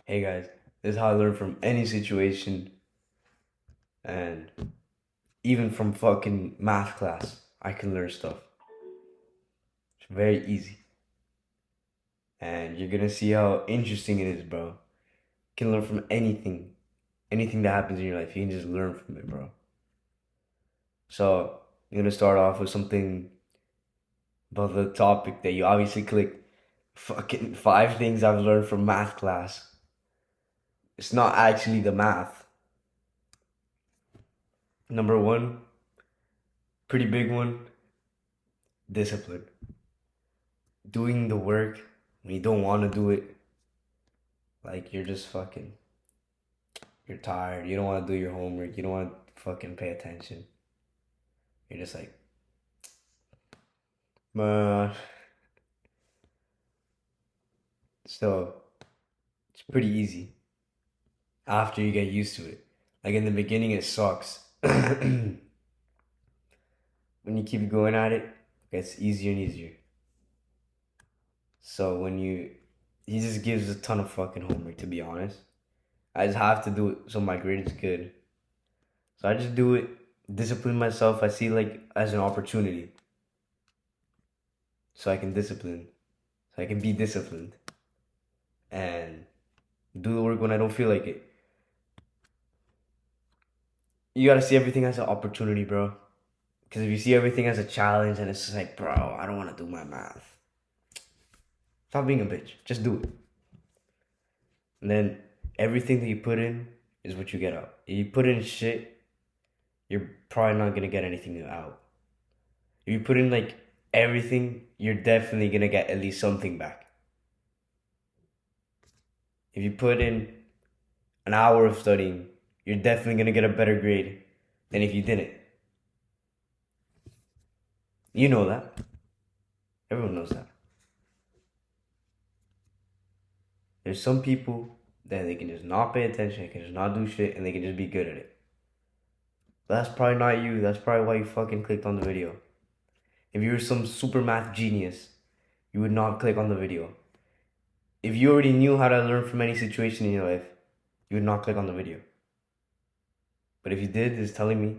Hey guys, this is how I learn from any situation and even from fucking math class. I can learn stuff. It's very easy. And you're gonna see how interesting it is, bro. You can learn from anything. Anything that happens in your life, you can just learn from it, bro. So, I'm gonna start off with something about the topic that you obviously clicked. Fucking 5 things I've learned from math class. It's not actually the math. Number one, pretty big one, discipline. Doing the work when you don't want to do it. Like you're just fucking, you're tired. You don't want to do your homework. You don't want to fucking pay attention. You're just like, man. So it's pretty easy after you get used to it. Like in the beginning, it sucks. When you keep going at it, it gets easier and easier. So he just gives a ton of fucking homework, to be honest. I just have to do it so my grade is good. So I just do it, discipline myself. I see like as an opportunity. So I can discipline. So I can be disciplined. And do the work when I don't feel like it. You gotta see everything as an opportunity, bro. Because if you see everything as a challenge and it's just like, bro, I don't wanna do my math. Stop being a bitch. Just do it. And then everything that you put in is what you get out. If you put in shit, you're probably not gonna get anything out. If you put in like everything, you're definitely gonna get at least something back. If you put in an hour of studying, you're definitely gonna get a better grade than if you didn't. You know that. Everyone knows that. There's some people that they can just not pay attention, they can just not do shit, and they can just be good at it. But that's probably not you. That's probably why you fucking clicked on the video. If you were some super math genius, you would not click on the video. If you already knew how to learn from any situation in your life, you would not click on the video. But if you did, it's telling me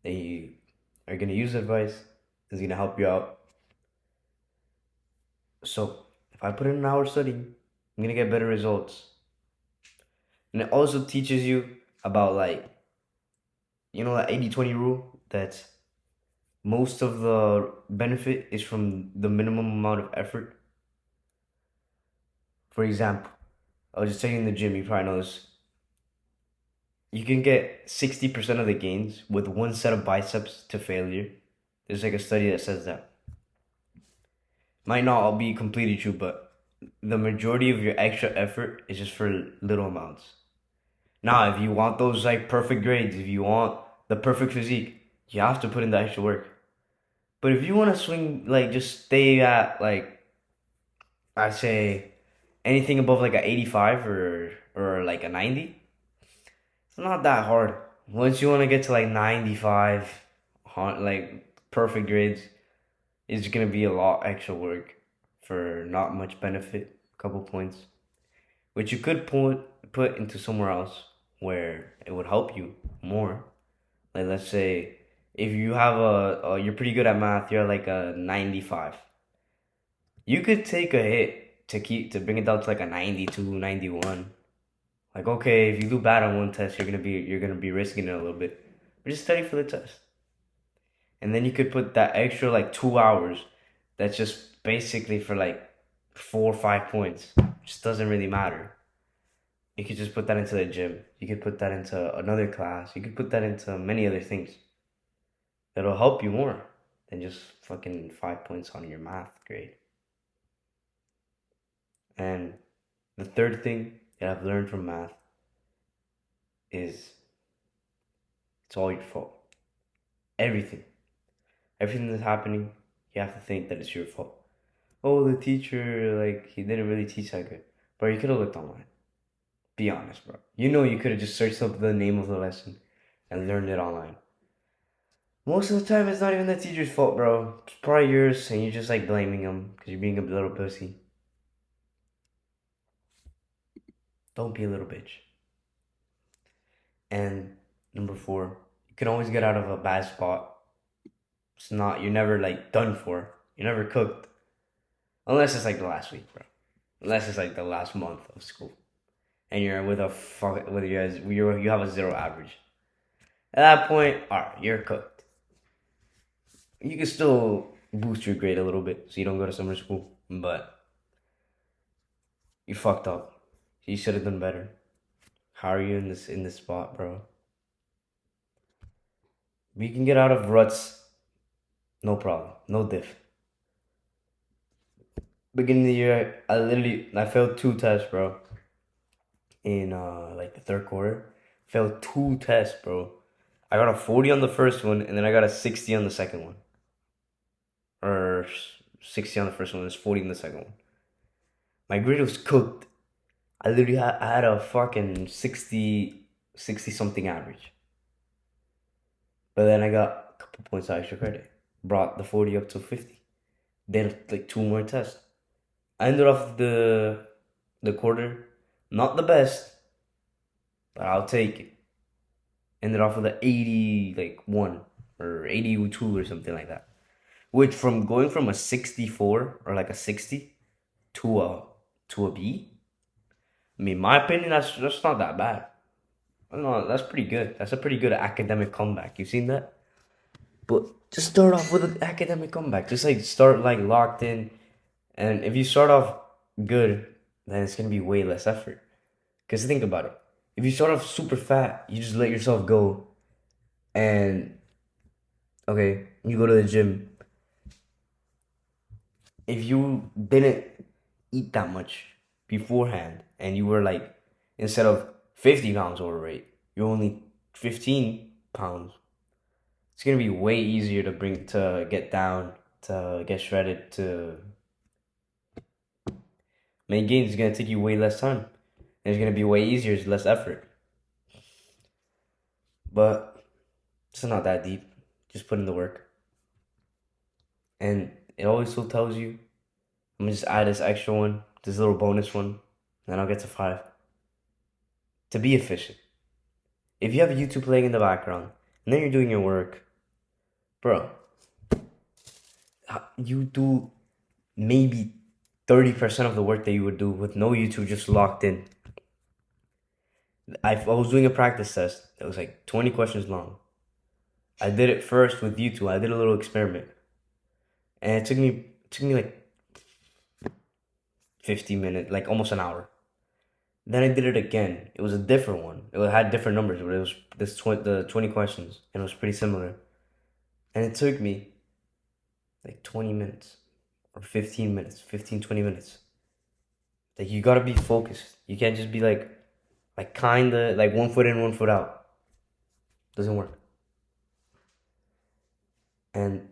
that you are gonna use advice, it's gonna help you out. So if I put in an hour studying, I'm gonna get better results. And it also teaches you about like, you know, that 80-20 rule that most of the benefit is from the minimum amount of effort. For example, I was just saying in the gym, you probably know this. You can get 60% of the gains with one set of biceps to failure. There's like a study that says that. Might not all be completely true, but the majority of your extra effort is just for little amounts. Now, if you want those like perfect grades, if you want the perfect physique, you have to put in the extra work. But if you want to swing, like just stay at like, I say anything above like a 85 or like a 90, it's not that hard. Once you want to get to like 95, like perfect grades, it's gonna be a lot extra work for not much benefit, a couple points, which you could put into somewhere else where it would help you more. Like let's say if you have you're pretty good at math, you're like a 95. You could take a hit to bring it down to like a 92, 91. Like okay, if you do bad on one test, you're gonna be risking it a little bit. But just study for the test. And then you could put that extra like 2 hours that's just basically for like 4 or 5 points. Just doesn't really matter. You could just put that into the gym. You could put that into another class. You could put that into many other things that'll help you more than just fucking 5 points on your math grade. And the third thing that I've learned from math is it's all your fault. Everything. Everything that's happening, you have to think that it's your fault. Oh, the teacher, like, he didn't really teach that good. Bro, you could have looked online. Be honest, bro. You know you could have just searched up the name of the lesson and learned it online. Most of the time, it's not even the teacher's fault, bro. It's probably yours, and you're just like blaming them because you're being a little pussy. Don't be a little bitch. And number four, you can always get out of a bad spot. It's not, you're never like done for. You're never cooked. Unless it's like the last week, bro. Unless it's like the last month of school. And you're with a fuck, with you guys, you have a zero average. At that point, alright, you're cooked. You can still boost your grade a little bit so you don't go to summer school, but you fucked up. You should have done better. How are you in this spot, bro? We can get out of ruts, no problem, no diff. Beginning of the year, I failed two tests, bro. In like the third quarter, failed two tests, bro. I got a 40 on the first one, and then I got a 60 on the second one, or 60 on the first one, and 40 on the second one. My grade was cooked. I had a fucking 60 something average. But then I got a couple points of extra credit. Brought the 40 up to 50. Then like two more tests. I ended off the quarter, not the best, but I'll take it. Ended off with an 80 like one or 82 or something like that. Which from going from a 64 or like a 60 to a B, I mean, my opinion, that's not that bad. No, that's pretty good. That's a pretty good academic comeback. You've seen that? But just start off with an academic comeback. Just like start like locked in. And if you start off good, then it's gonna be way less effort. Cause think about it. If you start off super fat, you just let yourself go and okay, you go to the gym. If you didn't eat that much beforehand and you were like instead of 50 pounds overweight, you're only 15 pounds, it's gonna be way easier to get down, to get shredded, to make gains. It's gonna take you way less time. And it's gonna be way easier, it's less effort. But it's not that deep. Just put in the work. And it also tells you, I'm gonna just add this extra one, this little bonus one, and then I'll get to five. To be efficient. If you have YouTube playing in the background, and then you're doing your work, bro, you do maybe 30% of the work that you would do with no YouTube just locked in. I was doing a practice test that was like 20 questions long. I did it first with YouTube. I did a little experiment. And it took me like 50 minutes, like almost an hour. Then I did it again. It was a different one. It had different numbers, but it was the 20 questions and it was pretty similar. And it took me like 20 minutes or 15 minutes, 15 20 minutes. Like you got to be focused. You can't just be like kind of like one foot in, one foot out. Doesn't work. And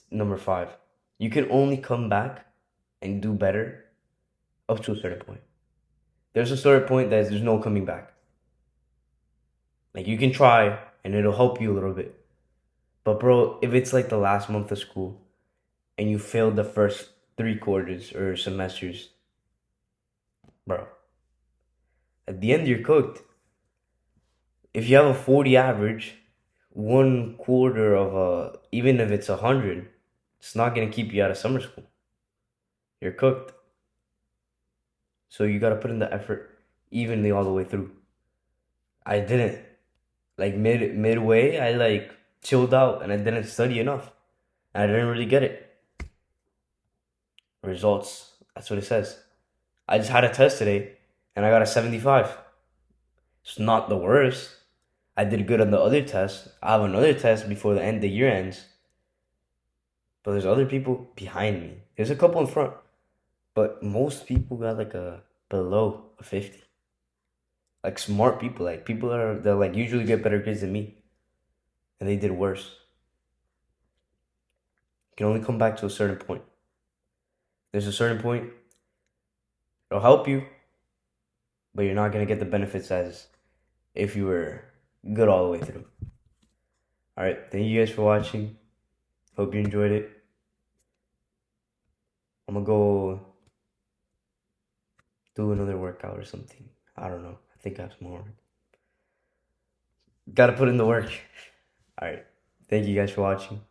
number five, you can only come back and do better up to a certain point. There's a certain point that there's no coming back. Like you can try and it'll help you a little bit. But bro, if it's like the last month of school and you failed the first three quarters or semesters, bro, at the end you're cooked. If you have a 40 average, one quarter of even if it's 100, it's not gonna keep you out of summer school. You're cooked. So you gotta put in the effort evenly all the way through. I didn't. Like midway, I like chilled out and I didn't study enough. And I didn't really get it. Results. That's what it says. I just had a test today and I got a 75. It's not the worst. I did good on the other test. I have another test before the year ends. But there's other people behind me. There's a couple in front. But most people got like a below a 50. Like smart people, like people that like usually get better grades than me. And they did worse. You can only come back to a certain point. There's a certain point, it'll help you, but you're not gonna get the benefits as if you were good all the way through. Alright, thank you guys for watching. Hope you enjoyed it. I'm gonna go do another workout or something. I don't know. I think I have some more. Gotta put in the work. All right. Thank you guys for watching.